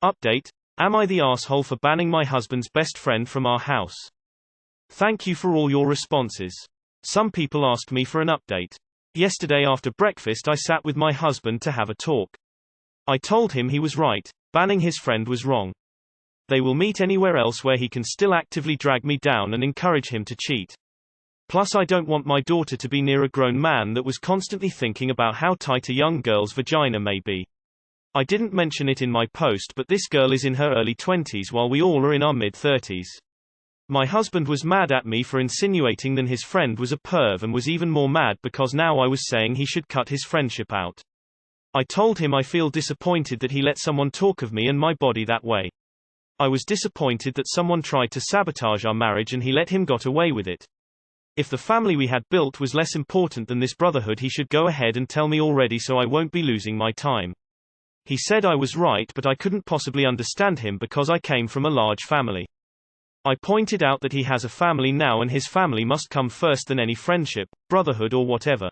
Update: Am I the asshole for banning my husband's best friend from our house? Thank you for all your responses. Some people asked me for an update. Yesterday after breakfast I sat with my husband to have a talk. I told him he was right, banning his friend was wrong. They will meet anywhere else where he can still actively drag me down and encourage him to cheat. Plus I don't want my daughter to be near a grown man that was constantly thinking about how tight a young girl's vagina may be. I didn't mention it in my post, but this girl is in her early 20s while we all are in our mid-30s. My husband was mad at me for insinuating that his friend was a perv and was even more mad because now I was saying he should cut his friendship out. I told him I feel disappointed that he let someone talk of me and my body that way. I was disappointed that someone tried to sabotage our marriage and he let him got away with it. If the family we had built was less important than this brotherhood, he should go ahead and tell me already so I won't be losing my time. He said I was right, but I couldn't possibly understand him because I came from a large family. I pointed out that he has a family now and his family must come first than any friendship, brotherhood or whatever.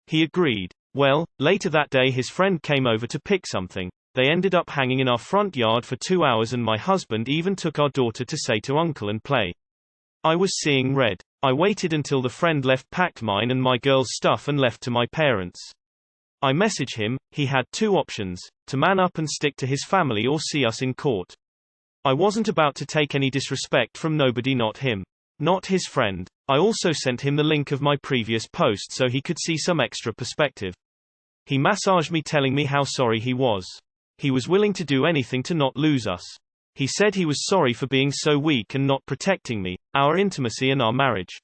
He agreed. Well, later that day his friend came over to pick something. They ended up hanging in our front yard for 2 hours and my husband even took our daughter to say to uncle and play. I was seeing red. I waited until the friend left, packed mine and my girl's stuff and left to my parents. I message him. He had two options: to man up and stick to his family or see us in court. I wasn't about to take any disrespect from nobody, not him. Not his friend. I also sent him the link of my previous post so he could see some extra perspective. He massaged me telling me how sorry he was. He was willing to do anything to not lose us. He said he was sorry for being so weak and not protecting me, our intimacy and our marriage.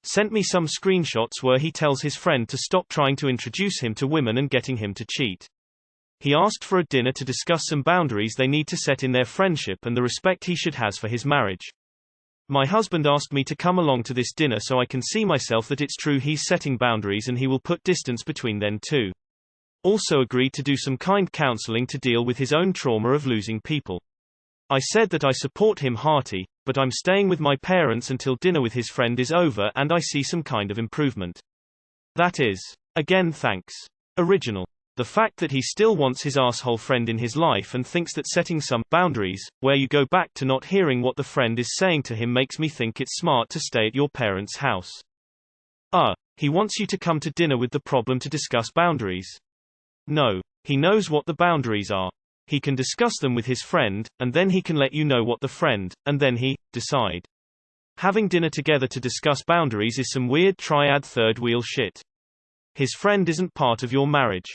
Sent me some screenshots where he tells his friend to stop trying to introduce him to women and getting him to cheat. He asked for a dinner to discuss some boundaries they need to set in their friendship and the respect he should have for his marriage. My husband asked me to come along to this dinner so I can see myself that it's true he's setting boundaries and he will put distance between them too. Also agreed to do some kind counseling to deal with his own trauma of losing people. I said that I support him hearty, but I'm staying with my parents until dinner with his friend is over and I see some kind of improvement. That is. Again thanks. Original. The fact that he still wants his asshole friend in his life and thinks that setting some boundaries, where you go back to not hearing what the friend is saying to him, makes me think it's smart to stay at your parents' house. He wants you to come to dinner with the problem to discuss boundaries. No. He knows what the boundaries are. He can discuss them with his friend, and then he can let you know what the friend, and then decide. Having dinner together to discuss boundaries is some weird triad third wheel shit. His friend isn't part of your marriage.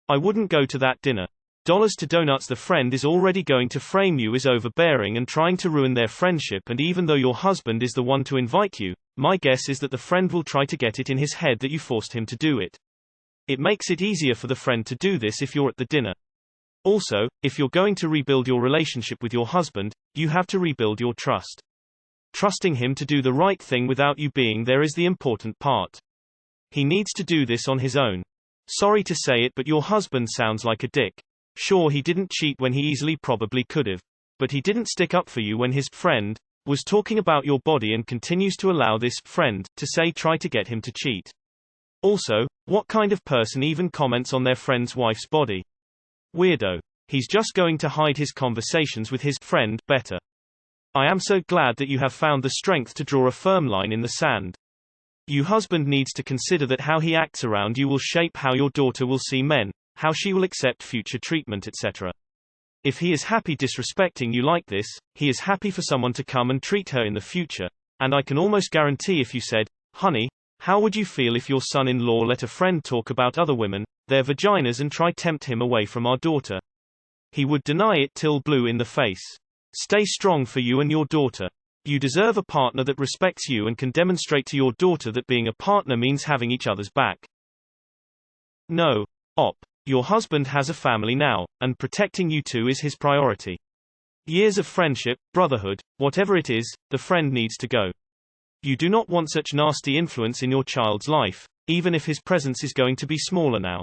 I wouldn't go to that dinner. Dollars to donuts. The friend is already going to frame you as overbearing and trying to ruin their friendship, and even though your husband is the one to invite you, my guess is that the friend will try to get it in his head that you forced him to do it. It makes it easier for the friend to do this if you're at the dinner. Also, if you're going to rebuild your relationship with your husband, you have to rebuild your trust. Trusting him to do the right thing without you being there is the important part. He needs to do this on his own. Sorry to say it, but your husband sounds like a dick. Sure, he didn't cheat when he easily probably could have. But he didn't stick up for you when his friend was talking about your body and continues to allow this friend to say try to get him to cheat. Also, what kind of person even comments on their friend's wife's body? Weirdo. He's just going to hide his conversations with his friend better. I am so glad that you have found the strength to draw a firm line in the sand. Your husband needs to consider that how he acts around you will shape how your daughter will see men, how she will accept future treatment, etc. If he is happy disrespecting you like this, he is happy for someone to come and treat her in the future. And I can almost guarantee if you said, "Honey, how would you feel if your son-in-law let a friend talk about other women, their vaginas, and try tempt him away from our daughter?" He would deny it till blue in the face. Stay strong for you and your daughter. You deserve a partner that respects you and can demonstrate to your daughter that being a partner means having each other's back. No. Your husband has a family now, and protecting you two is his priority. Years of friendship, brotherhood, whatever it is, the friend needs to go. You do not want such nasty influence in your child's life, even if his presence is going to be smaller now.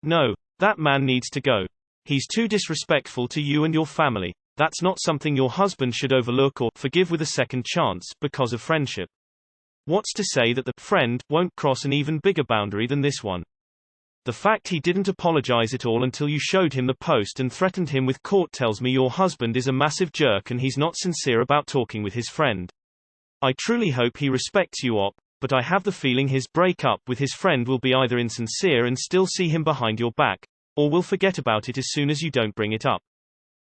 No, that man needs to go. He's too disrespectful to you and your family. That's not something your husband should overlook or forgive with a second chance because of friendship. What's to say that the friend won't cross an even bigger boundary than this one? The fact he didn't apologize at all until you showed him the post and threatened him with court tells me your husband is a massive jerk and he's not sincere about talking with his friend. I truly hope he respects you, Op, but I have the feeling his break-up with his friend will be either insincere and still see him behind your back, or will forget about it as soon as you don't bring it up.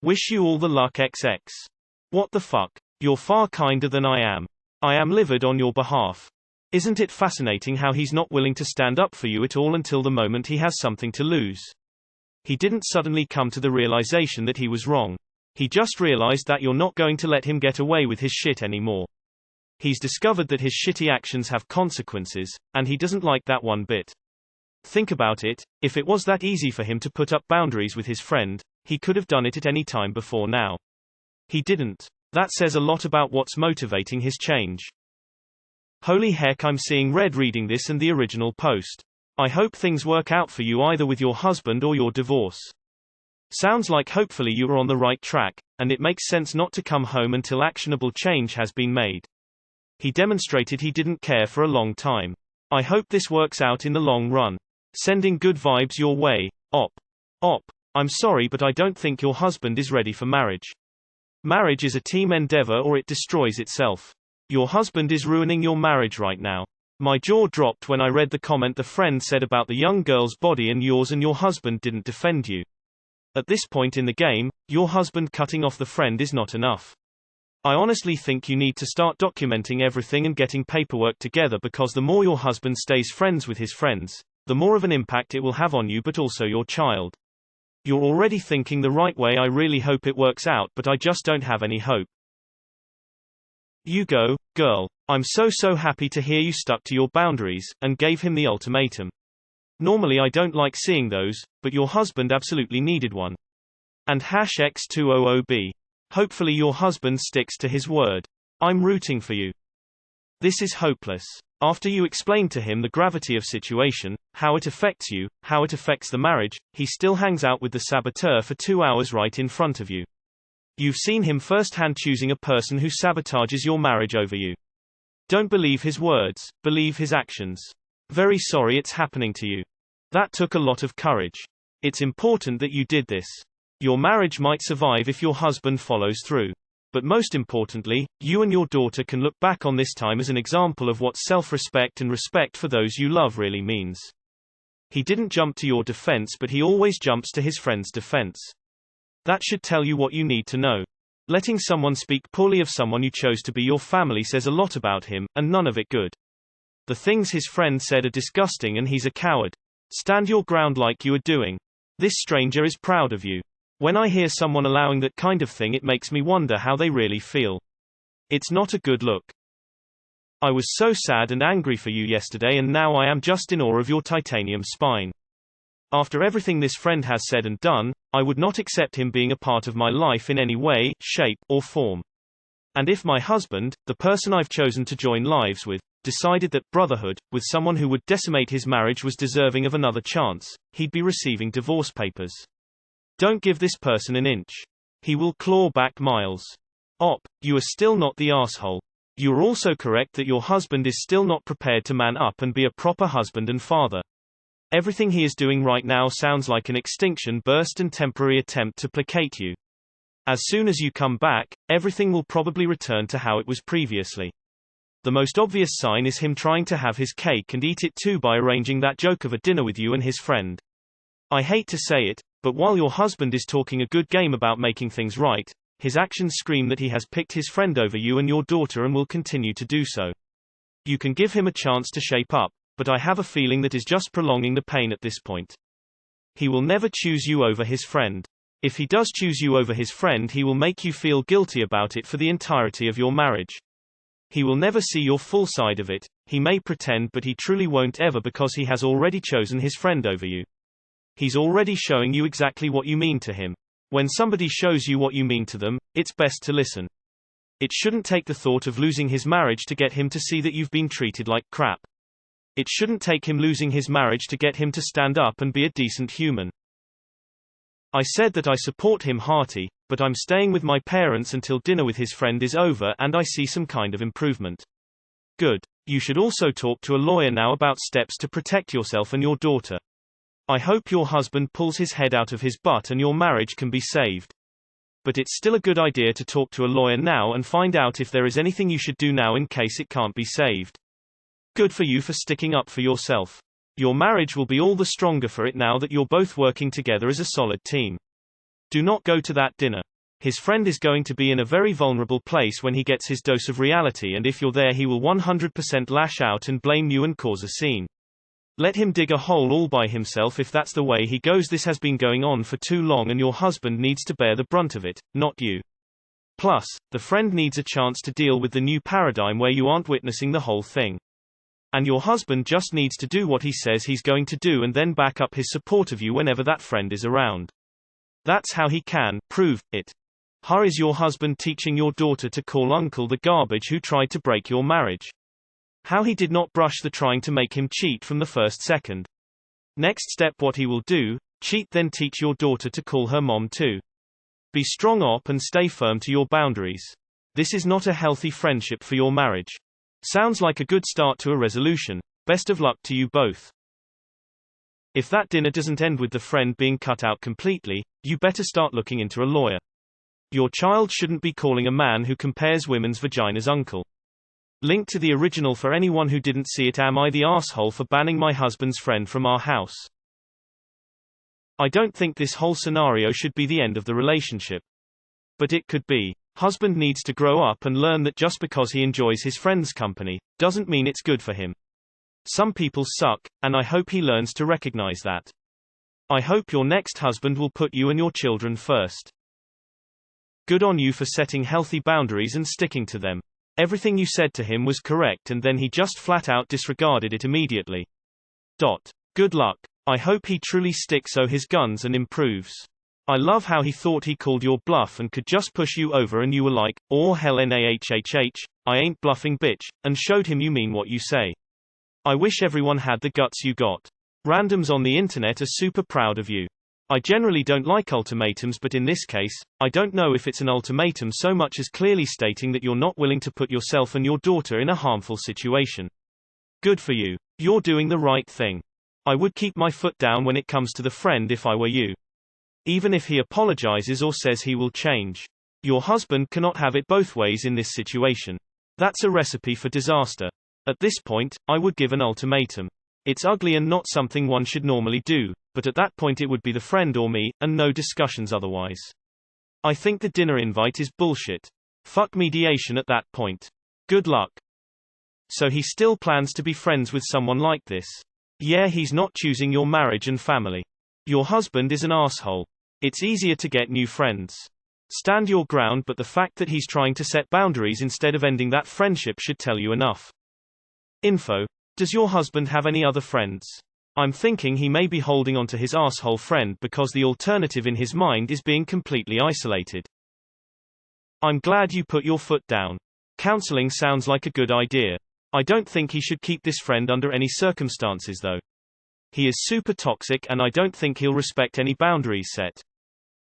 Wish you all the luck XX. What the fuck? You're far kinder than I am. I am livid on your behalf. Isn't it fascinating how he's not willing to stand up for you at all until the moment he has something to lose? He didn't suddenly come to the realization that he was wrong. He just realized that you're not going to let him get away with his shit anymore. He's discovered that his shitty actions have consequences, and he doesn't like that one bit. Think about it, if it was that easy for him to put up boundaries with his friend, he could have done it at any time before now. He didn't. That says a lot about what's motivating his change. Holy heck, I'm seeing red reading this and the original post. I hope things work out for you either with your husband or your divorce. Sounds like hopefully you are on the right track, and it makes sense not to come home until actionable change has been made. He demonstrated he didn't care for a long time. I hope this works out in the long run. Sending good vibes your way, Op. Op. I'm sorry but I don't think your husband is ready for marriage. Marriage is a team endeavor or it destroys itself. Your husband is ruining your marriage right now. My jaw dropped when I read the comment the friend said about the young girl's body and yours and your husband didn't defend you. At this point in the game, your husband cutting off the friend is not enough. I honestly think you need to start documenting everything and getting paperwork together because the more your husband stays friends with his friends, the more of an impact it will have on you but also your child. You're already thinking the right way. I really hope it works out but I just don't have any hope. You go, girl. I'm so happy to hear you stuck to your boundaries, and gave him the ultimatum. Normally I don't like seeing those, but your husband absolutely needed one. And #X200B. Hopefully your husband sticks to his word. I'm rooting for you. This is hopeless. After you explained to him the gravity of situation, how it affects you, how it affects the marriage, he still hangs out with the saboteur for 2 hours right in front of you. You've seen him firsthand choosing a person who sabotages your marriage over you. Don't believe his words, believe his actions. Very sorry it's happening to you. That took a lot of courage. It's important that you did this. Your marriage might survive if your husband follows through. But most importantly, you and your daughter can look back on this time as an example of what self-respect and respect for those you love really means. He didn't jump to your defense but he always jumps to his friend's defense. That should tell you what you need to know. Letting someone speak poorly of someone you chose to be your family says a lot about him, and none of it good. The things his friend said are disgusting and he's a coward. Stand your ground like you are doing. This stranger is proud of you. When I hear someone allowing that kind of thing it makes me wonder how they really feel. It's not a good look. I was so sad and angry for you yesterday and now I am just in awe of your titanium spine. After everything this friend has said and done, I would not accept him being a part of my life in any way, shape, or form. And if my husband, the person I've chosen to join lives with, decided that brotherhood, with someone who would decimate his marriage was deserving of another chance, he'd be receiving divorce papers. Don't give this person an inch. He will claw back miles. Op, you are still not the asshole. You are also correct that your husband is still not prepared to man up and be a proper husband and father. Everything he is doing right now sounds like an extinction burst and temporary attempt to placate you. As soon as you come back, everything will probably return to how it was previously. The most obvious sign is him trying to have his cake and eat it too by arranging that joke of a dinner with you and his friend. I hate to say it, but while your husband is talking a good game about making things right, his actions scream that he has picked his friend over you and your daughter and will continue to do so. You can give him a chance to shape up, but I have a feeling that is just prolonging the pain at this point. He will never choose you over his friend. If he does choose you over his friend, he will make you feel guilty about it for the entirety of your marriage. He will never see your full side of it. He may pretend but he truly won't ever because he has already chosen his friend over you. He's already showing you exactly what you mean to him. When somebody shows you what you mean to them, it's best to listen. It shouldn't take the thought of losing his marriage to get him to see that you've been treated like crap. It shouldn't take him losing his marriage to get him to stand up and be a decent human. I said that I support him hearty, but I'm staying with my parents until dinner with his friend is over and I see some kind of improvement. Good. You should also talk to a lawyer now about steps to protect yourself and your daughter. I hope your husband pulls his head out of his butt and your marriage can be saved. But it's still a good idea to talk to a lawyer now and find out if there is anything you should do now in case it can't be saved. Good for you for sticking up for yourself. Your marriage will be all the stronger for it now that you're both working together as a solid team. Do not go to that dinner. His friend is going to be in a very vulnerable place when he gets his dose of reality, and if you're there he will 100% lash out and blame you and cause a scene. Let him dig a hole all by himself if that's the way he goes. This has been going on for too long and your husband needs to bear the brunt of it, not you. Plus, the friend needs a chance to deal with the new paradigm where you aren't witnessing the whole thing. And your husband just needs to do what he says he's going to do and then back up his support of you whenever that friend is around. That's how he can prove it. How is your husband teaching your daughter to call uncle the garbage who tried to break your marriage? How he did not brush the trying to make him cheat from the first second. Next step, what he will do, cheat then teach your daughter to call her mom too. Be strong op and stay firm to your boundaries. This is not a healthy friendship for your marriage. Sounds like a good start to a resolution. Best of luck to you both. If that dinner doesn't end with the friend being cut out completely, you better start looking into a lawyer. Your child shouldn't be calling a man who compares women's vaginas uncle. Link to the original for anyone who didn't see it. Am I the asshole for banning my husband's friend from our house? I don't think this whole scenario should be the end of the relationship. But it could be. Husband needs to grow up and learn that just because he enjoys his friend's company, doesn't mean it's good for him. Some people suck, and I hope he learns to recognize that. I hope your next husband will put you and your children first. Good on you for setting healthy boundaries and sticking to them. Everything you said to him was correct and then he just flat out disregarded it immediately. Good luck. I hope he truly sticks to his guns and improves. I love how he thought he called your bluff and could just push you over and you were like, "Oh hell NAHHH, I ain't bluffing bitch," and showed him you mean what you say. I wish everyone had the guts you got. Randoms on the internet are super proud of you. I generally don't like ultimatums, but in this case, I don't know if it's an ultimatum so much as clearly stating that you're not willing to put yourself and your daughter in a harmful situation. Good for you. You're doing the right thing. I would keep my foot down when it comes to the friend if I were you. Even if he apologizes or says he will change. Your husband cannot have it both ways in this situation. That's a recipe for disaster. At this point, I would give an ultimatum. It's ugly and not something one should normally do, but at that point it would be the friend or me, and no discussions otherwise. I think the dinner invite is bullshit. Fuck mediation at that point. Good luck. So he still plans to be friends with someone like this. Yeah, he's not choosing your marriage and family. Your husband is an asshole. It's easier to get new friends. Stand your ground, but the fact that he's trying to set boundaries instead of ending that friendship should tell you enough. Info. Does your husband have any other friends? I'm thinking he may be holding on to his asshole friend because the alternative in his mind is being completely isolated. I'm glad you put your foot down. Counseling sounds like a good idea. I don't think he should keep this friend under any circumstances though. He is super toxic and I don't think he'll respect any boundaries set.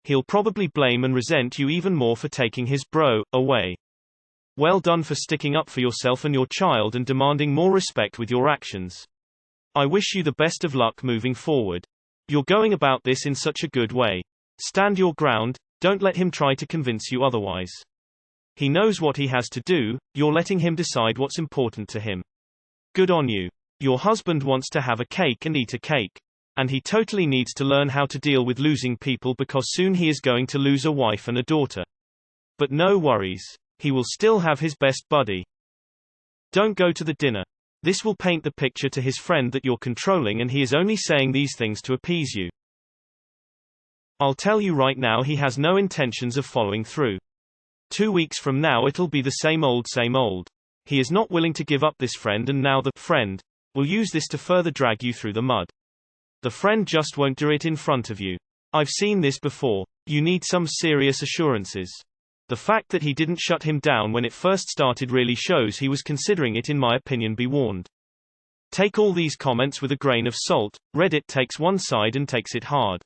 He'll probably blame and resent you even more for taking his bro away. Well done for sticking up for yourself and your child and demanding more respect with your actions. I wish you the best of luck moving forward. You're going about this in such a good way. Stand your ground, don't let him try to convince you otherwise. He knows what he has to do, you're letting him decide what's important to him. Good on you. Your husband wants to have a cake and eat a cake. And he totally needs to learn how to deal with losing people because soon he is going to lose a wife and a daughter. But no worries. He will still have his best buddy. Don't go to the dinner. This will paint the picture to his friend that you're controlling and he is only saying these things to appease you. I'll tell you right now, he has no intentions of following through. 2 weeks from now it'll be the same old same old. He is not willing to give up this friend and now the friend will use this to further drag you through the mud. The friend just won't do it in front of you. I've seen this before. You need some serious assurances. The fact that he didn't shut him down when it first started really shows he was considering it, in my opinion. Be warned. Take all these comments with a grain of salt. Reddit takes one side and takes it hard.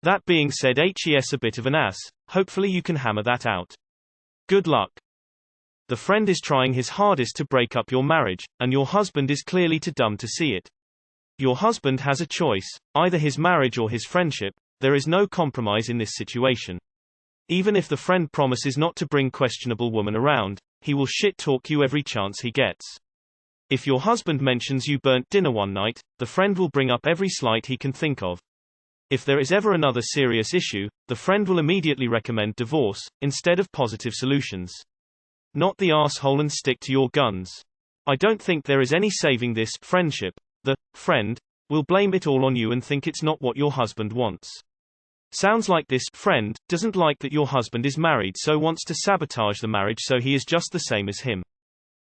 That being said, HES a bit of an ass. Hopefully you can hammer that out. Good luck. The friend is trying his hardest to break up your marriage, and your husband is clearly too dumb to see it. Your husband has a choice, either his marriage or his friendship. There is no compromise in this situation. Even if the friend promises not to bring questionable woman around, he will shit-talk you every chance he gets. If your husband mentions you burnt dinner one night, the friend will bring up every slight he can think of. If there is ever another serious issue, the friend will immediately recommend divorce, instead of positive solutions. Not the arsehole and stick to your guns. I don't think there is any saving this friendship. The friend will blame it all on you and think it's not what your husband wants. Sounds like this friend doesn't like that your husband is married, so wants to sabotage the marriage so he is just the same as him.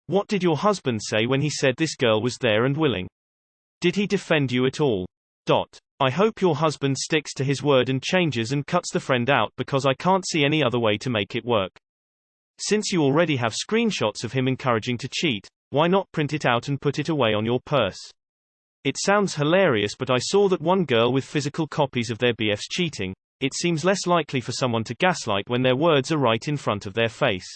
What did your husband say when he said this girl was there and willing? Did he defend you at all? I hope your husband sticks to his word and changes and cuts the friend out, because I can't see any other way to make it work. Since you already have screenshots of him encouraging to cheat, why not print it out and put it away on your purse? It sounds hilarious, but I saw that one girl with physical copies of their BFs cheating. It seems less likely for someone to gaslight when their words are right in front of their face.